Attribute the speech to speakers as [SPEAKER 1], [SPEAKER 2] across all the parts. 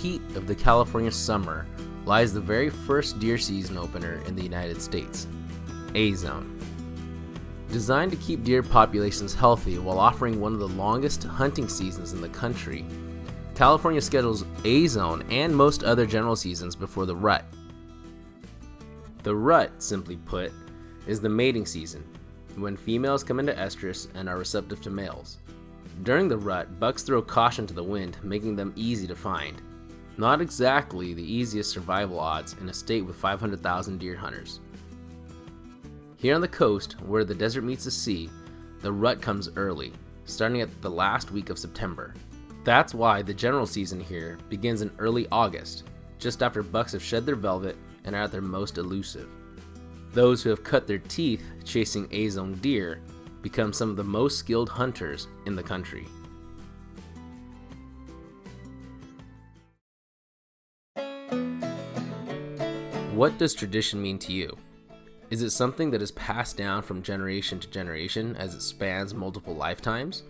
[SPEAKER 1] heat of the California summer lies the very first deer season opener in the United States, A-Zone. Designed to keep deer populations healthy while offering one of the longest hunting seasons in the country, California schedules A-Zone and most other general seasons before the rut. The rut, simply put, is the mating season, when females come into estrus and are receptive to males. During the rut, bucks throw caution to the wind, making them easy to find. Not exactly the easiest survival odds in a state with 500,000 deer hunters. Here on the coast, where the desert meets the sea, the rut comes early, starting at the last week of September. That's why the general season here begins in early August, just after bucks have shed their velvet and are at their most elusive. Those who have cut their teeth chasing A-Zone deer become some of the most skilled hunters in the country. What does tradition mean to you? Is it something that is passed down from generation to generation as it spans multiple lifetimes?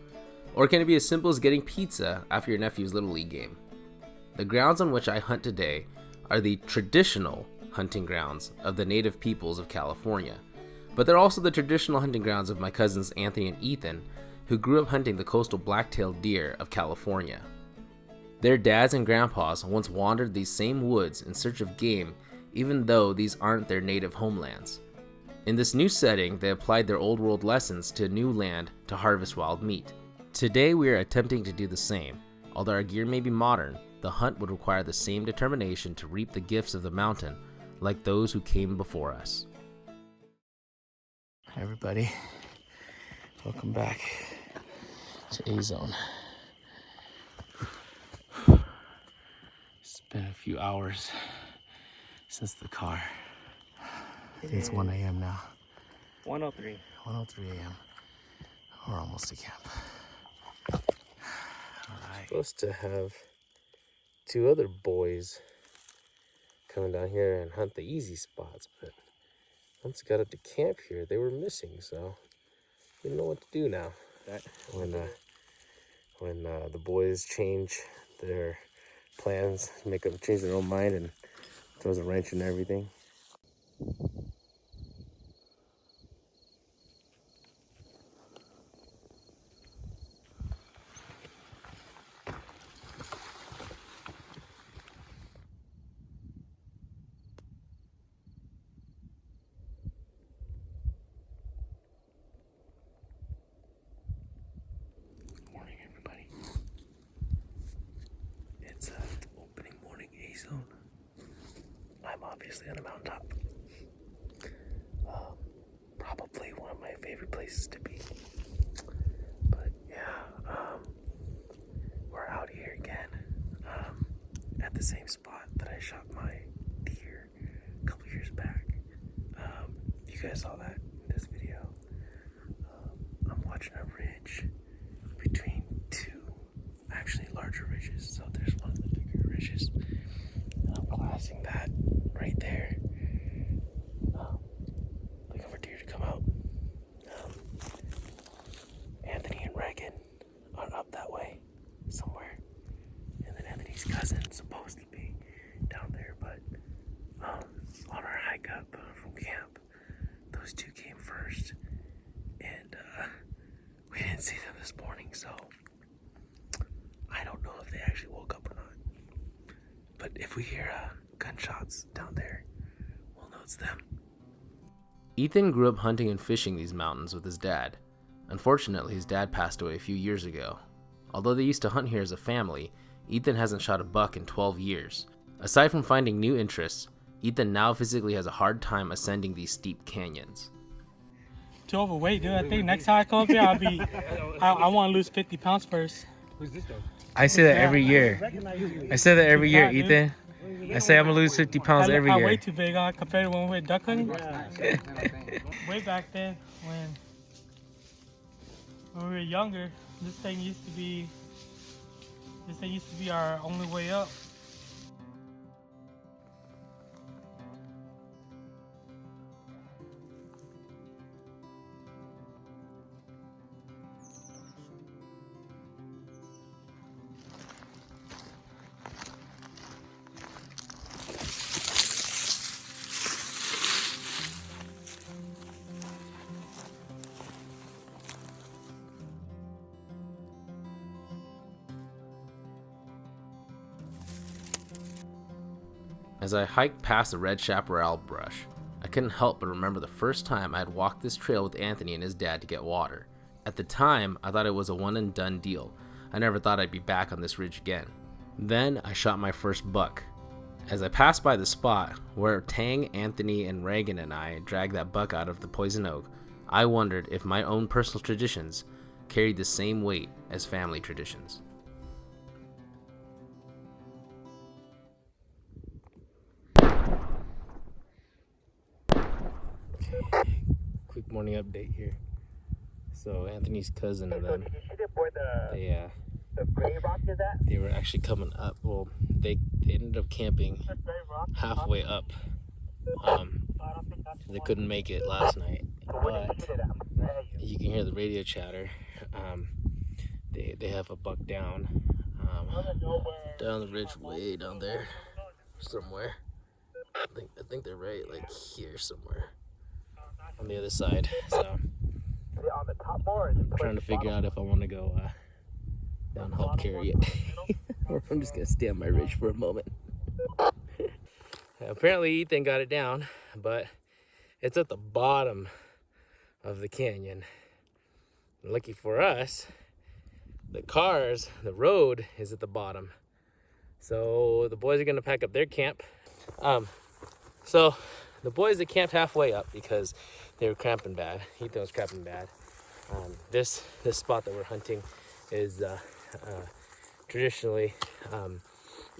[SPEAKER 1] Or can it be as simple as getting pizza after your nephew's Little League game? The grounds on which I hunt today are the traditional hunting grounds of the native peoples of California, but they're also the traditional hunting grounds of my cousins Anthony and Ethan, who grew up hunting the coastal black-tailed deer of California. Their dads and grandpas once wandered these same woods in search of game, even though these aren't their native homelands. In this new setting, they applied their old world lessons to new land to harvest wild meat. Today we are attempting to do the same. Although our gear may be modern, the hunt would require the same determination to reap the gifts of the mountain like those who came before us. Hi everybody, welcome back to A-Zone. It's been a few hours since the car. I think it's 1 a.m. now.
[SPEAKER 2] 1:03.
[SPEAKER 1] 1:03 a.m. We're almost to camp. Alright. Supposed to have two other boys coming down here and hunt the easy spots, but once I got up to camp here, they were missing, so we don't know what to do now. When the boys change their plans, change their own mind, and throws a wrench in everything. Morning, everybody. It's opening morning A-Zone. I'm obviously on a mountaintop. Probably one of my favorite places to be. But yeah, we're out here again at the same spot that I shot my deer a couple years back. You guys saw that in this video. I'm watching a ridge between two actually larger ridges. So there's one of the bigger ridges. I'm glassing that right there. Looking for deer to come out. Anthony and Reagan are up that way somewhere. And then Anthony's cousin's supposed to be down there. But on our hike up from camp, those two came first. And we didn't see them this morning, so I don't know if they actually woke up or not. But if we hear gunshots down there, we'll know it's them. Ethan grew up hunting and fishing these mountains with his dad. Unfortunately, his dad passed away a few years ago. Although they used to hunt here as a family, Ethan hasn't shot a buck in 12 years. Aside from finding new interests, Ethan now physically has a hard time ascending these steep canyons.
[SPEAKER 2] Too overweight, dude. I think next time I come up here, I want to lose 50 pounds first.
[SPEAKER 3] Who's this though?
[SPEAKER 1] I say that every year. I say that every year, Ethan. I say I'm gonna lose 50 pounds every year.
[SPEAKER 2] I'm way too big compared to when we went duck hunting. Way back then, when we were younger, this thing used to be our only way up.
[SPEAKER 1] As I hiked past the red chaparral brush, I couldn't help but remember the first time I had walked this trail with Anthony and his dad to get water. At the time, I thought it was a one and done deal. I never thought I'd be back on this ridge again. Then I shot my first buck. As I passed by the spot where Tang, Anthony, and Reagan and I dragged that buck out of the poison oak, I wondered if my own personal traditions carried the same weight as family traditions. Quick morning update here. So Anthony's cousin and them, they were actually coming up. Well, they ended up camping halfway up. They couldn't make it last night, but you can hear the radio chatter. They have a buck down the ridge, way down there somewhere. I think they're right like here somewhere on the other side. So I'm trying to figure out if I want to go down and help carry it, or if I'm just gonna stay on my ridge for a moment. Apparently Ethan got it down, but it's at the bottom of the canyon. Lucky for us, the road is at the bottom. So the boys are gonna pack up their camp. So the boys, they camped halfway up because they were cramping bad. Ethan was cramping bad. This spot that we're hunting is traditionally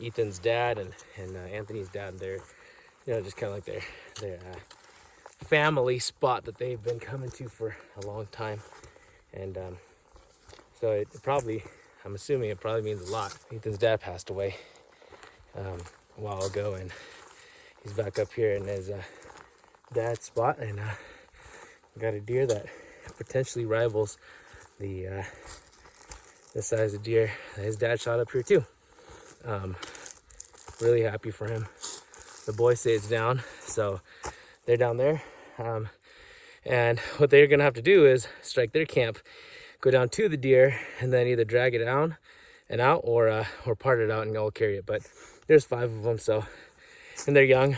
[SPEAKER 1] Ethan's dad and Anthony's dad. They're, just kind of like their family spot that they've been coming to for a long time. And so it probably, I'm assuming it probably means a lot. Ethan's dad passed away a while ago, and he's back up here in his dad's spot, and got a deer that potentially rivals the size of deer that his dad shot up here too. Really happy for him. The boys say it's down, so they're down there. And what they're gonna have to do is strike their camp, go down to the deer, and then either drag it down and out, or part it out and all carry it. But there's 5 of them, so, and they're young,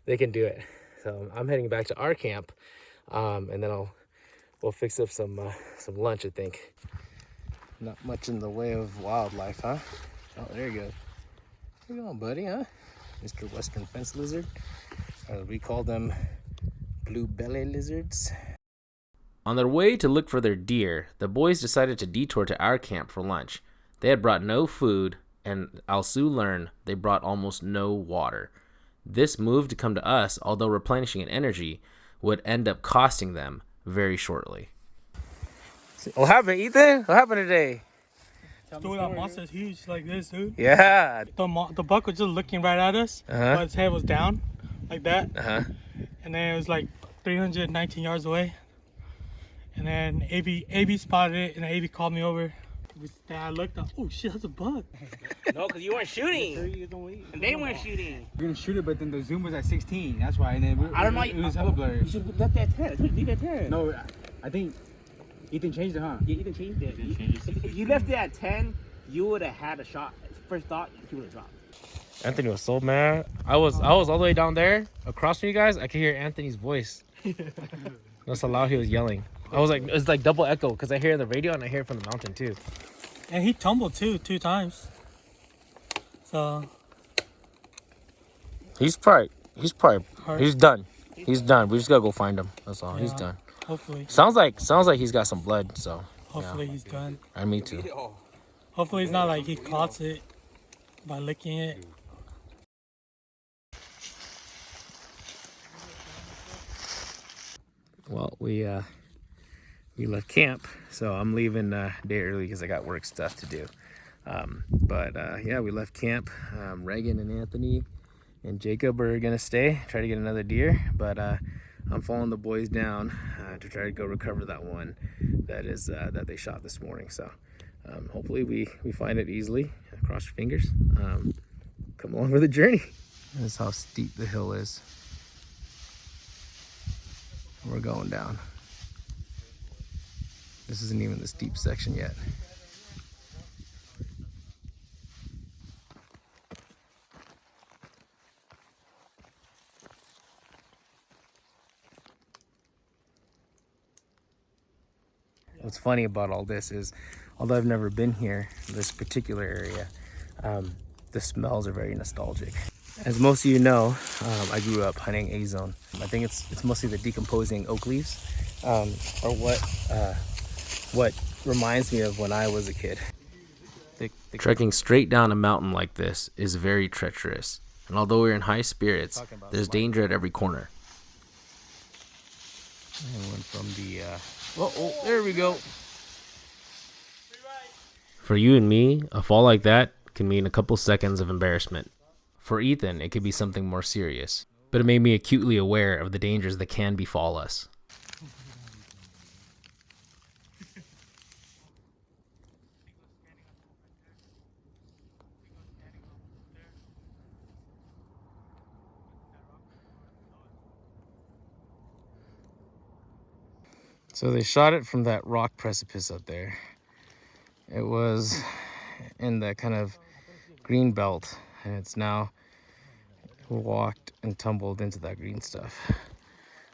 [SPEAKER 1] they can do it. So I'm heading back to our camp, and then we'll fix up some lunch, I think. Not much in the way of wildlife, huh? Oh, there you go. Where you going, buddy, huh? Mr. Western Fence Lizard, or we call them blue belly lizards. On their way to look for their deer, the boys decided to detour to our camp for lunch. They had brought no food, and I'll soon learn they brought almost no water. This move to come to us, although replenishing in energy, would end up costing them very shortly. What happened, Ethan? What happened today?
[SPEAKER 2] Dude, that monster's huge like this, dude.
[SPEAKER 1] Yeah.
[SPEAKER 2] The buck was just looking right at us, but his head was down, like that. And then it was like 319 yards away. And then AB spotted it, and AB called me over. And I looked up, oh shit, that's a buck.
[SPEAKER 3] No, because you weren't shooting. And they weren't shooting.
[SPEAKER 4] We're gonna shoot it, but then the zoom was at 16. That's why. And then
[SPEAKER 3] I don't know.
[SPEAKER 4] It was hella blurry.
[SPEAKER 3] You should left that 10. Leave that 10.
[SPEAKER 4] No, I think Ethan changed it, huh?
[SPEAKER 3] Yeah, Ethan changed it. If you left it at 10, you would have had a shot. First thought, you would have dropped.
[SPEAKER 1] Anthony was so mad. I was all the way down there across from you guys. I could hear Anthony's voice. That's how loud he was yelling. I was like, it's like double echo because I hear the radio and I hear it from the mountain too.
[SPEAKER 2] And he tumbled too, 2 times. So
[SPEAKER 1] he's done. He's done. We just gotta go find him. That's all. Yeah, he's done.
[SPEAKER 2] Hopefully.
[SPEAKER 1] Sounds like he's got some blood. So
[SPEAKER 2] hopefully he's done.
[SPEAKER 1] And me too.
[SPEAKER 2] Hopefully it's not like he clots it by licking it.
[SPEAKER 1] Well, we left camp, so I'm leaving a day early because I got work stuff to do. Yeah, we left camp. Reagan and Anthony and Jacob are gonna stay, try to get another deer, but I'm following the boys down to try to go recover that one that they shot this morning. So hopefully we find it easily. Cross your fingers. Come along for the journey. This is how steep the hill is. We're going down. This isn't even the steep section yet. what's funny about all this is, although I've never been here, this particular area, the smells are very nostalgic. As most of you know, I grew up hunting A-zone. I think it's mostly the decomposing oak leaves, or what reminds me of when I was a kid. Trekking straight down a mountain like this is very treacherous, and although we're in high spirits, there's danger at every corner. I went from the, oh, there we go. For you and me, a fall like that can mean a couple seconds of embarrassment. For Ethan, it could be something more serious, but it made me acutely aware of the dangers that can befall us. So they shot it from that rock precipice up there. It was in that kind of green belt, and it's now walked and tumbled into that green stuff.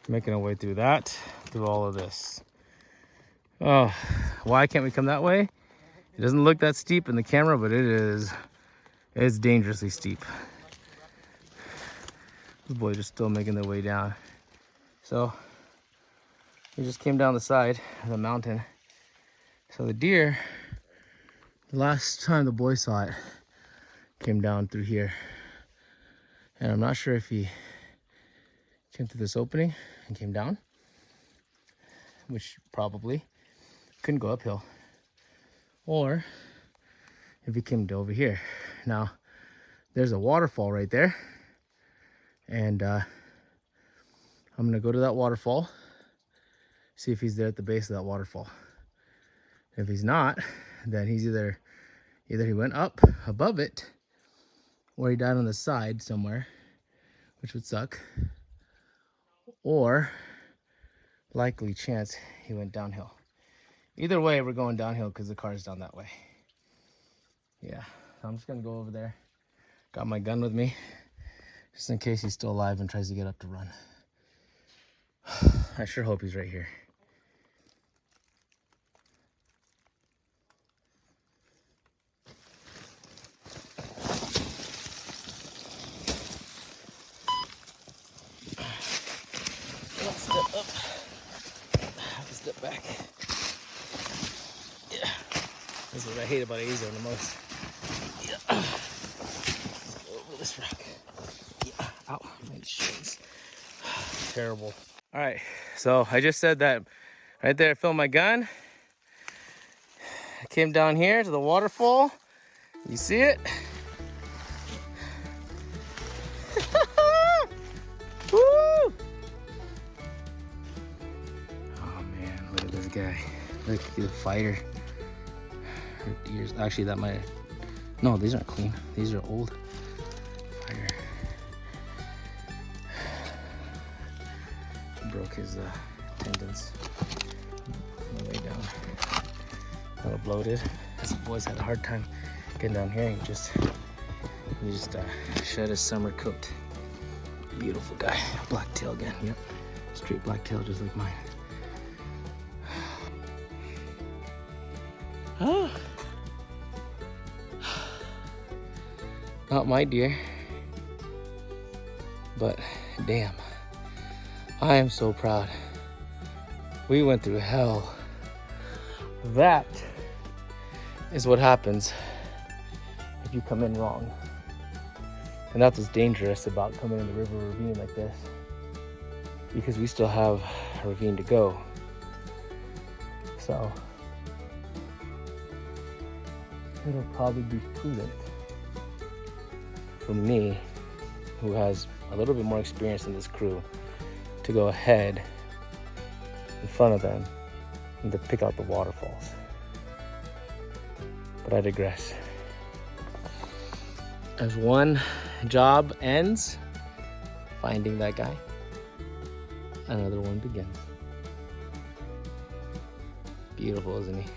[SPEAKER 1] Making our way through that, through all of this. Oh, why can't we come that way? It doesn't look that steep in the camera, but it's dangerously steep. These boys are still making their way down. So we just came down the side of the mountain. So the deer, the last time the boy saw it, came down through here. And I'm not sure if he came through this opening and came down, which probably couldn't go uphill, or if he came to over here. Now, there's a waterfall right there, and I'm gonna go to that waterfall, see if he's there at the base of that waterfall. If he's not, then he's either he went up above it, or he died on the side somewhere, which would suck, or likely chance he went downhill. Either way, we're going downhill because the car is down that way. Yeah, I'm just gonna go over there. Got my gun with me, just in case he's still alive and tries to get up to run. I sure hope he's right here. One step up, half a step back. Yeah, this is what I hate about A-zone the most. Yeah. Over this rock. Yeah. Ow, my shins. Terrible. All right, so I just said that right there. I filmed my gun. I came down here to the waterfall. You see it? Woo! Oh man, look at this guy. Look at the fighter. Her ears. Actually, that might. No, these aren't clean. These are old. Fighter. Broke his tendons on the way down. A little bloated. This boy's had a hard time getting down here. He just shed his summer coat. Beautiful guy. Blacktail again. Yep. Straight blacktail, just like mine. Oh. Not my deer, but damn, I am so proud. We went through hell. That is what happens if you come in wrong. And that's what's dangerous about coming in the river ravine like this, because we still have a ravine to go. So it'll probably be prudent for me, who has a little bit more experience in this crew, to go ahead in front of them and to pick out the waterfalls. But I digress. As one job ends, finding that guy, another one begins. Beautiful, isn't he?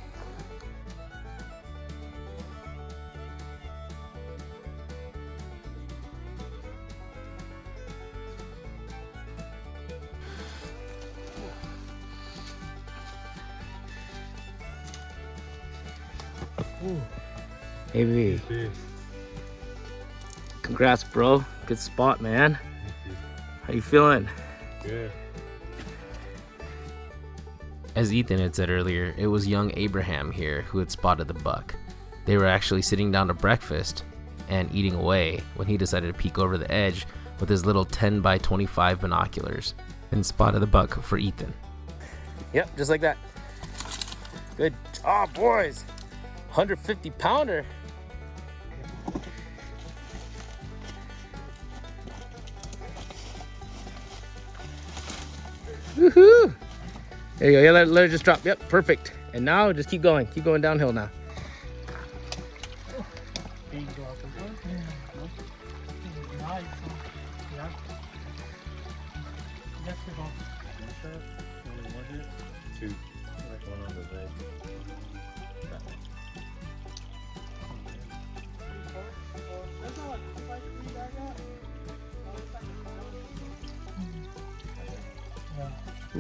[SPEAKER 1] Maybe. Congrats, bro. Good spot, man. How you feeling?
[SPEAKER 5] Good.
[SPEAKER 1] As Ethan had said earlier, it was young Abraham here who had spotted the buck. They were actually sitting down to breakfast and eating away when he decided to peek over the edge with his little 10 by 25 binoculars and spotted the buck for Ethan. Yep, just like that. Good job, boys. 150 pounder. Woohoo! There you go. Yeah, let it just drop. Yep, perfect. And now just keep going. Keep going downhill now.
[SPEAKER 5] Two. One on the leg.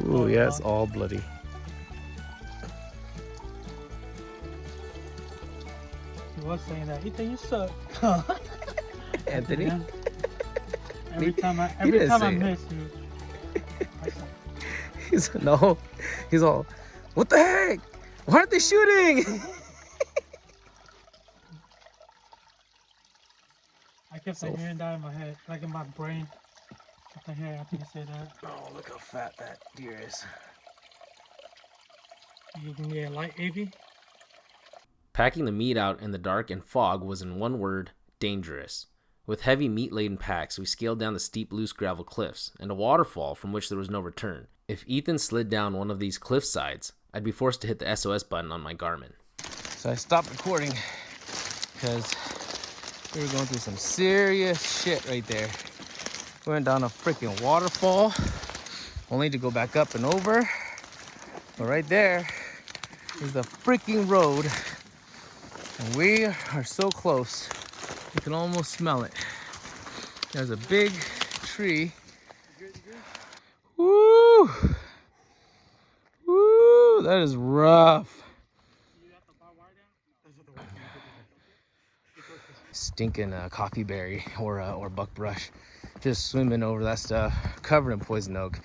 [SPEAKER 1] Ooh, yeah, it's all bloody.
[SPEAKER 2] He was saying that. Ethan, you suck.
[SPEAKER 1] Anthony?
[SPEAKER 2] Every time I miss you.
[SPEAKER 1] He's all, what the heck? Why aren't they shooting?
[SPEAKER 2] I kept on hearing that in my head, like in my brain. I kept on hearing after you say that.
[SPEAKER 1] Oh, look how fat that deer is.
[SPEAKER 2] You can get a light AV.
[SPEAKER 1] Packing the meat out in the dark and fog was, in one word, dangerous. With heavy meat-laden packs, we scaled down the steep loose gravel cliffs and a waterfall from which there was no return. If Ethan slid down one of these cliff sides, I'd be forced to hit the SOS button on my Garmin. So I stopped recording because we were going through some serious shit right there. We went down a freaking waterfall, only to go back up and over. But right there is the freaking road, and we are so close. You can almost smell it. There's a big tree. Woo! Woo! That is rough. Stinking coffee berry or buckbrush. Just swimming over that stuff, covered in poison oak.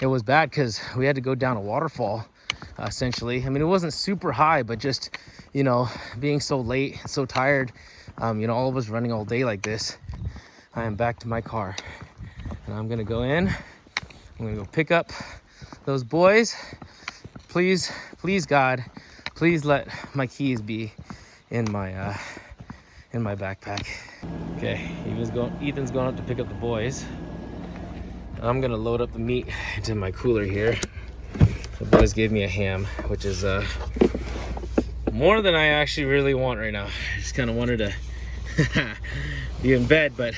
[SPEAKER 1] It was bad because we had to go down a waterfall, essentially. I mean, it wasn't super high, but just, you know, being so late, so tired, you know, all of us running all day like this, I am back to my car. And I'm gonna go in, I'm gonna go pick up those boys. Please, please God, please let my keys be in my backpack. Okay, Ethan's going up to pick up the boys. I'm gonna load up the meat into my cooler here. The boys gave me a ham, which is more than I actually really want right now. I just kind of wanted to be in bed, but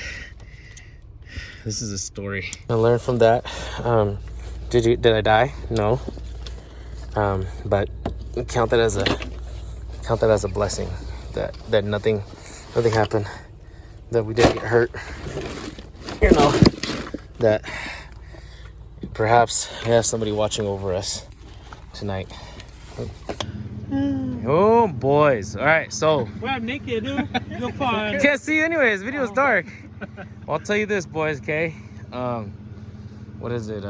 [SPEAKER 1] this is a story. I learned from that. Did I die? No. But count that as a blessing. That nothing happened. That we didn't get hurt. You know, that perhaps we have somebody watching over us tonight. Oh, boys. All right, so.
[SPEAKER 2] Well, I'm naked, dude. You're fine.
[SPEAKER 1] Can't see you anyways. The video's dark. Well, I'll tell you this, boys, okay? What is it?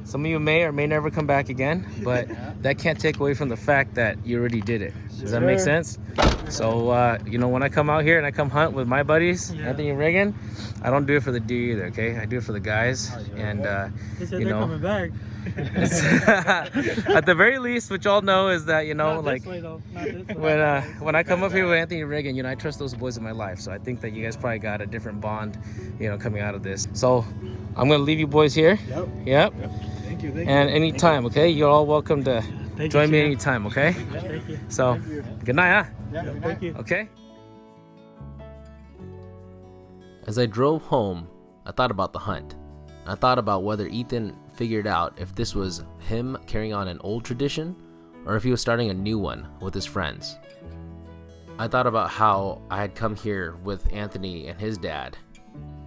[SPEAKER 1] Some of you may or may never come back again, but that can't take away from the fact that you already did it. Does that make sense? So, you know, when I come out here and I come hunt with my buddies, Anthony and Reagan, I don't do it for the deer either, okay? I do it for the guys. And, you know,
[SPEAKER 2] coming back.
[SPEAKER 1] at the very least, what y'all know is that, you know,
[SPEAKER 2] Not
[SPEAKER 1] like,
[SPEAKER 2] this way, though. Not this way.
[SPEAKER 1] when I come up here with Anthony and Reagan, you know, I trust those boys in my life. So I think that you guys probably got a different bond, you know, coming out of this. So I'm going to leave you boys here. Yep.
[SPEAKER 4] Thank you.
[SPEAKER 1] And anytime, okay? You're all welcome to join me anytime, okay?
[SPEAKER 2] Yeah, thank you.
[SPEAKER 1] So, good night, huh?
[SPEAKER 4] Yeah,
[SPEAKER 2] Thank you.
[SPEAKER 1] Okay? As I drove home, I thought about the hunt. I thought about whether Ethan figured out if this was him carrying on an old tradition or if he was starting a new one with his friends. I thought about how I had come here with Anthony and his dad,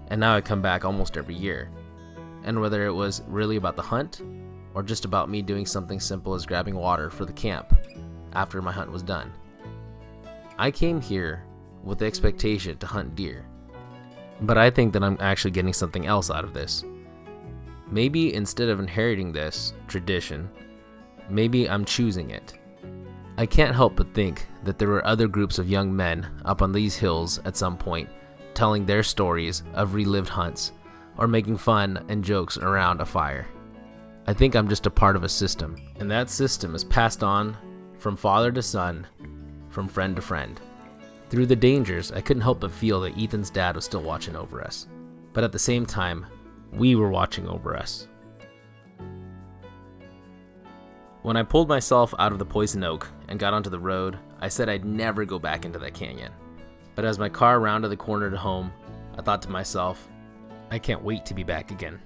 [SPEAKER 1] and now I come back almost every year, and whether it was really about the hunt or just about me doing something simple as grabbing water for the camp after my hunt was done. I came here with the expectation to hunt deer, but I think that I'm actually getting something else out of this. Maybe instead of inheriting this tradition, maybe I'm choosing it. I can't help but think that there were other groups of young men up on these hills at some point telling their stories of relived hunts or making fun and jokes around a fire. I think I'm just a part of a system, and that system is passed on from father to son, from friend to friend. Through the dangers, I couldn't help but feel that Ethan's dad was still watching over us, but at the same time, we were watching over us. When I pulled myself out of the poison oak and got onto the road, I said I'd never go back into that canyon. But as my car rounded the corner to home, I thought to myself, I can't wait to be back again.